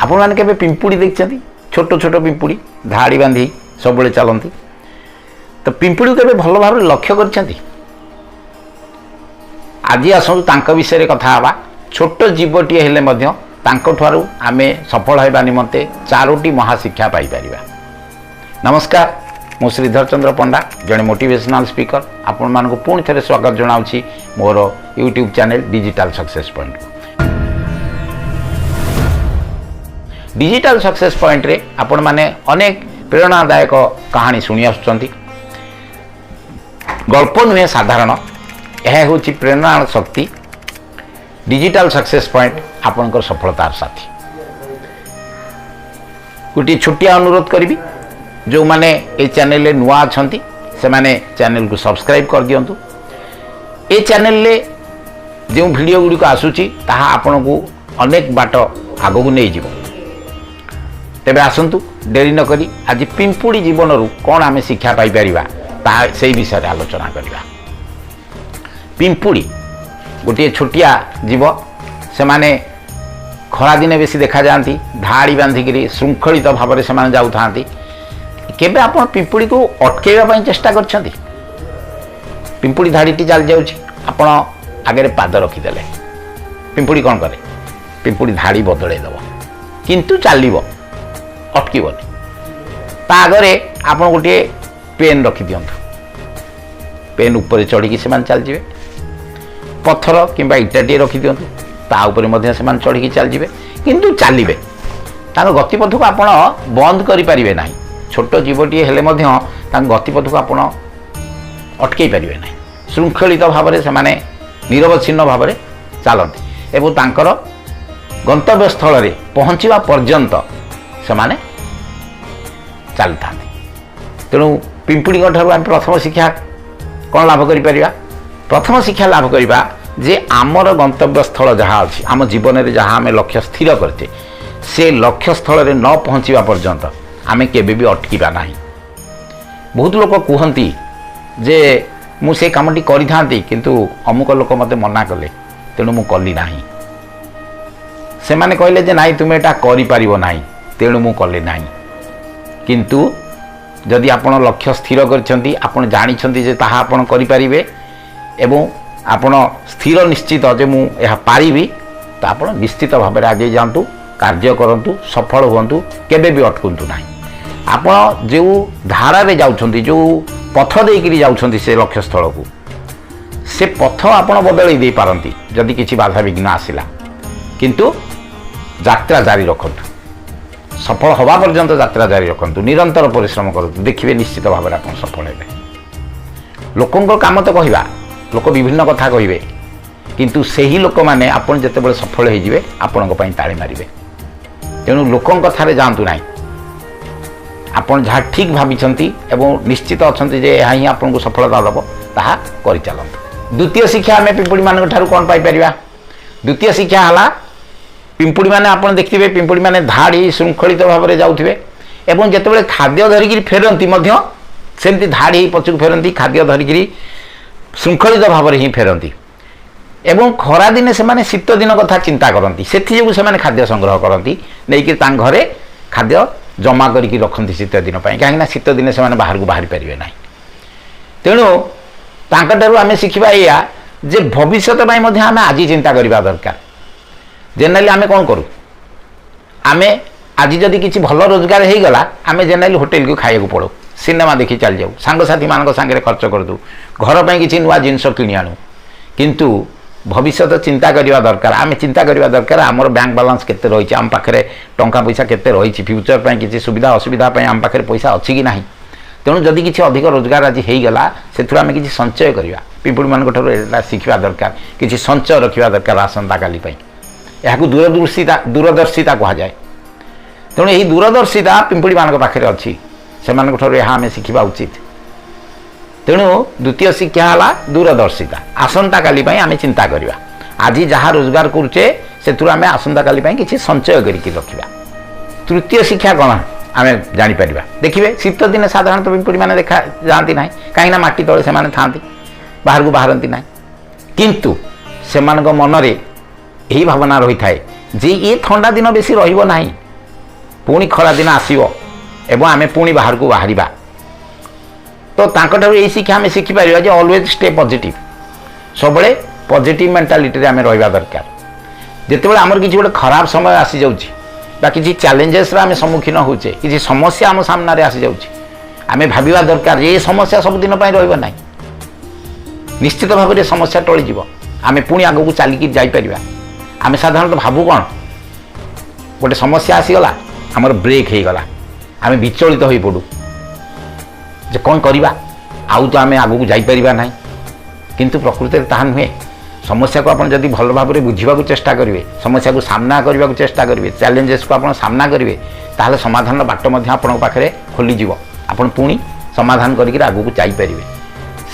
आपण मैंने केबे पिंपुड़ी देखते छोट छोट पिंपुड़ी धाड़ी बांधी सब चलती तो पिंपुड़ी केबे भल भाव लक्ष्य कर आज आसतु विषय कथा हवा छोट जीवटी हेले आम सफल होगा निमंते 4टी महाशिक्षा पाइपर। नमस्कार मु श्रीधर चंद्र पंडा जड़े मोटिवेशनल स्पीकर आपण मान पुणी थे स्वागत जनाऊँगी मोर YouTube channel Digital Success Point. Digital Success Point रे आपण माने अनेक प्रेरणादायक कहानी शुणी आसुचंती। गल्प नुहे साधारण यह हूँ प्रेरणा शक्ति। डिजिटल सक्सेस पॉइंट आपणकर सफलतार साथी। गोटे छोटिया अनुरोध करी जो माने ए चैनल नुआ अच्छा से माने चैनल को सब्सक्राइब कर दिंतु। ए चैनल जो वीडियो गुड़िक आसूची ताहा आपण को अनेक बाट आग को नहीं जीव। तेबे आसंतु डेरी न करी आज पिंपुड़ी जीवन रू कौन आम शिक्षा पाइपर ताहा से विषय आलोचना करवा। पिंपुड़ी गोटे छोटिया जीव से माने खरा दिन बेसी देखा जाती धाड़ी बांधिकी श्रृंखलित भाव में से जाऊ था। केबे आप पिंपुड़ी को अटकेवा चेष्टा कर पिंपुड़ी धाड़ीटी चली जाऊँ आगे पाद रखीदे पिंपुड़ी कौन करे पिंपुड़ी धाड़ी बदलईदेव किंतु चलो अटकबनी आगे आप गोटे पेन रखी दिंतु पेन उपर चढ़ी से चलजे पत्थर किंबा इटाटे रखी दिंतु ताऊपर से चढ़ी चलजे किंतु चलिए तार गतिपथ को आप बंद करें ना। छोट जीवटी हेले गतिपथ को आप अटकई पारे ना। श्रृंखलित भाव में से निरवच्छिन्न भाव में चलती एवं तांकर गंतव्य स्थल में पहुँचवा पर्यंत से चली था। तेणु पिंपुड़ी ठार आम प्रथम शिक्षा कौन लाभ करिपरिबा। प्रथम शिक्षा लाभ करवा जे आमर गंतव्य स्थल जहाँ अच्छी आम जीवन में जहाँ आम लक्ष्य स्थिर करते से लक्ष्य स्थल में न पहुँचवा पर्यंत आम केबे भी अटकीबा नहीं। बहुत लोग कहती जे मुझे कामटी करी थांती किंतु अमुक लोक मते मना कले तेणु मु कली नाही। से माने कहले जे नाई तुम एटा करि परिबो नाही तेणु मु कले नाही। किंतु जदि आपण लक्ष्य स्थिर करछंती आपण जानिछंती जे ताहा आपण करि परिबे एवं आपण स्थिर निश्चित जे मु एहा पारिबी तो आपण निश्चित भाव में आगे जातु कार्य करंतु सफल हुंतु केबे भी अटकुंतु नाही। आपण जो धारा रे जाउछंती जो पथ देकरी जाउछंती से लक्ष्य स्थल को से पथ आपण बदलई दे पारंती जदि किछि बाधा विघ्न आसिला किंतु यात्रा जारी रखंतु सफल हवा पर्यंत यात्रा जारी रखंतु निरंतर परिश्रम करंतु देखिबे निश्चित भाव में आपण सफल हेबे। लोकंकर काम तो कहवा लोक विभिन्न कथा कहिबे किंतु सेही लोक माने आपण जते सफल हो जिवे आपण ताली मारिबे। तेणु लोकं कथारे जातु ना आपण जहाँ ठीक भावी एवं निश्चित अच्छा जे यहाँ ही आपको सफलता दब ताहा करि चलंतु। द्वितीय शिक्षा आम पिंपुड़ी मान ठारू कौन पाइपर। द्वितीय शिक्षा है पिंपुड़ी माने आपण देखिए पिंपुड़ी माने धाड़ी श्रृंखलित भाव में जाऊे एवं जिते खाद्य धरिकी फेरती सेमती धाड़ी पछक फेरती खाद्य धरिकी श्रृंखलित भाव में ही फेरती एवं खरा दिने से शीत दिन कथा चिंता करती से खाद्य संग्रह करती नहीं घरे खाद्य जमा करके रखती शीत दिन कहीं शीत दिन से बाहर को बाहरी पारे ना। तेणु तांकठारु आमे शिखिबा या जे भविष्यत आम आज चिंता करवा दरकार। जेनेराली आमे कौन करूँ आमे आज जदि किसी भल रोजगार हो गला आमे जेनेराली होटेल को खाया को पड़ो सिनेमा देखी चल जाऊ सांगसाथी मान सागर खर्च करदू घर पर किसी नुआ जिनस कि आणु किंतु भविष्यत चिंता करवा दरकार। आम चिंता करवा दरकार आमर बैंक बालांस केते रही आम पाखे टंका पैसा केते रही फ्यूचर पर किसी सुविधा असुविधा आम पाखे पैसा अच्छी कि ना। तेणु जदि किसी अधिक रोजगार आज होगला से आम किसी संचय करवा पिंपुड़ी मान शिखा दरकार किसी संचय रखा दरकार आसंता काली यहाँ दूरदर्शिता कहुए। तेणु यही दूरदर्शिता पिंपुड़ी मान पाखे अच्छी से आम शिखा उचित। तेणु द्वितीय शिक्षा है दूरदर्शिता आसंता काली आम चिंता करवा आज जहाँ रोजगार करुचे से आम आसंता काली किसी संचय करके रखा। तृतीय शिक्षा कौन आम जापर देखिए शीत दिन साधारणतः पिंपुड़ी मैंने देखा जाती ना कहीं माटी तले से था बाहर को बाहरती ना किंतु से मन में यही भावना रही थाए जे ये ठंडा दिन बेसी रही पुणी खरा दिन आसो एवं आम पुणी बाहर को बाहर तो तांकठारु यही शिक्षा आम शिखिपर जे ऑलवेज स्टे पॉजिटिव सब पॉजिटिव मेंटालिटी आम रहा दरकार जितेबाला आमर किसी गोटे खराब समय आसी जाउची बा किसी चैलेंजेस आम सम्मुखीन होचे किसी समस्या आम सामने आसी जाउची आम भाविबा दरकार ये समस्या सब दिन रहिबा नाही निश्चित भाव में समस्या टळिଯିବ आम पुणी आगक चलिकी जापर आम साधारणतः भावु कौन गोटे समस्या आसीगला आमर ब्रेक हो गला आम विचलित हो पड़ू जे कौन करवा आउ तो आम आगक जापर ना किंतु प्रकृति में ताहा नुहे समस्या को आपन जदि भल भाव में बुझा चेष्टा करेंगे समस्या को सामना करने को चेष्टा करेंगे चैलेंजेस को आप सामना करेंगे ताहले समाधान बाट आपण पाखे खोलीज आपन पुणी समाधान करके आगक जापर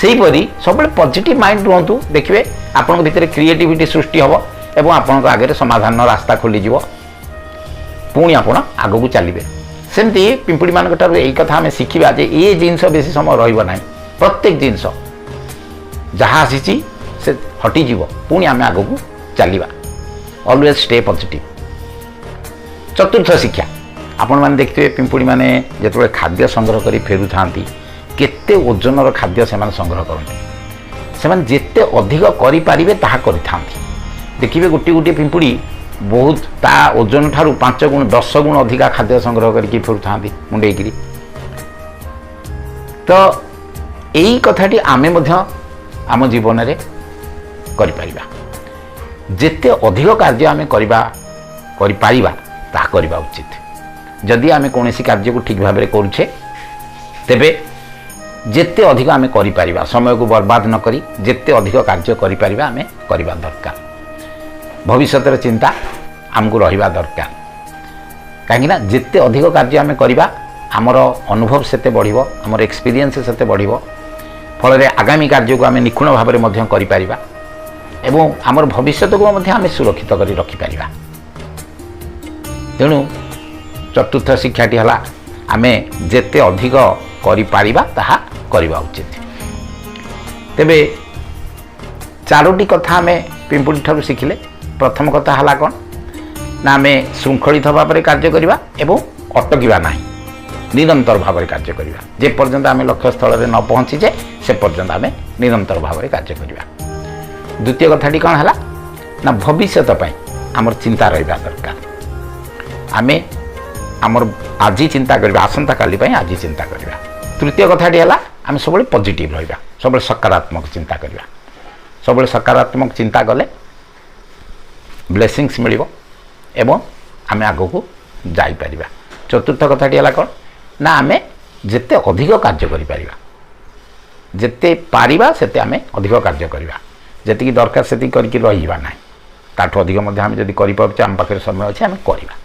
सेहीपरि सब पॉजिटिव माइंड रुहतु देखिए आपण भितर क्रिएटिविटी सृष्टि हम एवं आपण आगे समाधान रास्ता खोलीज पुणी आपण आगक चलिए सेमती पिंपुड़ी मान यही कथा आम शिखा जे ये जिनस बेसी समय रहा प्रत्येक जिनस जहाँ आसी से हटिज पुणी आम आगक चलवा ऑलवेज स्टे पॉजिटिव। चतुर्थ शिक्षा आपण मैंने देखते पिंपुड़ी मैंने जो खाद्य संग्रह कर फेरू था केते ओजनर खाद्य से संग्रह करते से जिते अधिक करें ताकि देखिए गोटे गोटे पिंपुड़ी बहुत ता ओजन ठारू 5 गुण 10 गुण अधिका खाद्य संग्रह करके फेरू था मुंडे तो यही कथाटी आमे आम जीवन में करिपरिबा जेते अधिक कार्य आमे करवा उचित जदि आमे कोनोसी कार्य को ठीक भाव में करुछे तेबे जेते अधिक आमे करिपरिबा समय को बर्बाद न करी जेते अधिक कार्य करिपरिबा आमे करिबा दरकार भविष्य चिंता आमको रहिबा दरकार कहीं जेते अधिक कार्य आमे करिबा आमर अनुभव सेते बढ़िबो आमर एक्सपीरियंस सेते बढ़िबो फल आगामी कार्य को आमे निखुण भाव में मध्य करिपरिबा एवं आमर भविष्य को मध्य आमे सुरक्षित करी रखिपरिबा। तेणु चतुर्थ शिक्षाटी हला आमे जेते अधिक करिपरिबा ताहा करवा उचित। तेबे चारोटी कथा आमे पिंपुड़ी ठारू शिखिले प्रथम कथा हला कौन ना आमे श्रृंखलित भाव में कार्य करवा एवं अटकिबा नाही निरंतर भाव में कार्य करवा जे पर्यंत आमे लक्ष्य स्थल में न पहुँची जाए से पर्यंत आमे निरंतर भाव में कार्य करवा। द्वितीय कथाटी कौन है ना भविष्य आमर चिंता रहा दरकार आमे आमर आज चिंता करवा आसंता काली आज चिंता करवा। तृतीय कथाटी है आम सब पॉजिटिव रहा सब सकारात्मक चिंता करवा सब सकारात्मक चिंता कले ब्लेसिंग्स मिल एवं आम आगक जापर। चतुर्थ कथाटी है कौन ना आम जेते अधिक कार्य करिपरिबा जेते पारिबा सेते आम अधिक कार्य करवा जी दरकार से करके रहा ना ताठू अधिक आम जदि करें आम पाखे समय अच्छे आम करवा।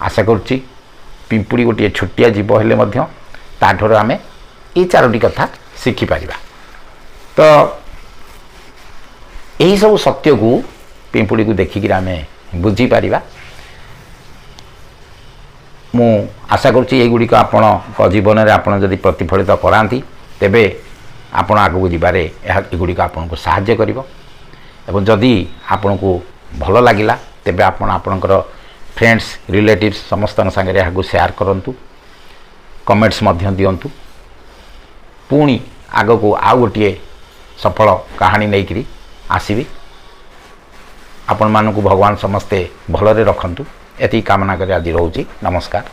आशा करुच्ची पिंपुड़ी गोटे छोटिया जीव हेले ताठर आम ये चारोटी कथा शिखिपर। तो यही सब सत्य को पिंपुड़ी को देखिक आम बुझीपर। मु आशा करुच्ची युड़िक आपण जीवन में आप जदि प्रतिफलित कराती तेबे आपण आगू जीवारे युड़िक आपन को साहाय्य करिवो एवं जदि आपन को भल लगिला तेबे आपण आपनकर फ्रेंड्स रिलेटिव्स समस्त संगे यहाँ शेयर करंतु कमेंट्स मध्य दियंतु पुणी आग को आउ गोटे सफल कहानी नहीं आसबि आपण मानक भगवान समस्ते भलरे रखंतु एति कामना कर आज रोची नमस्कार।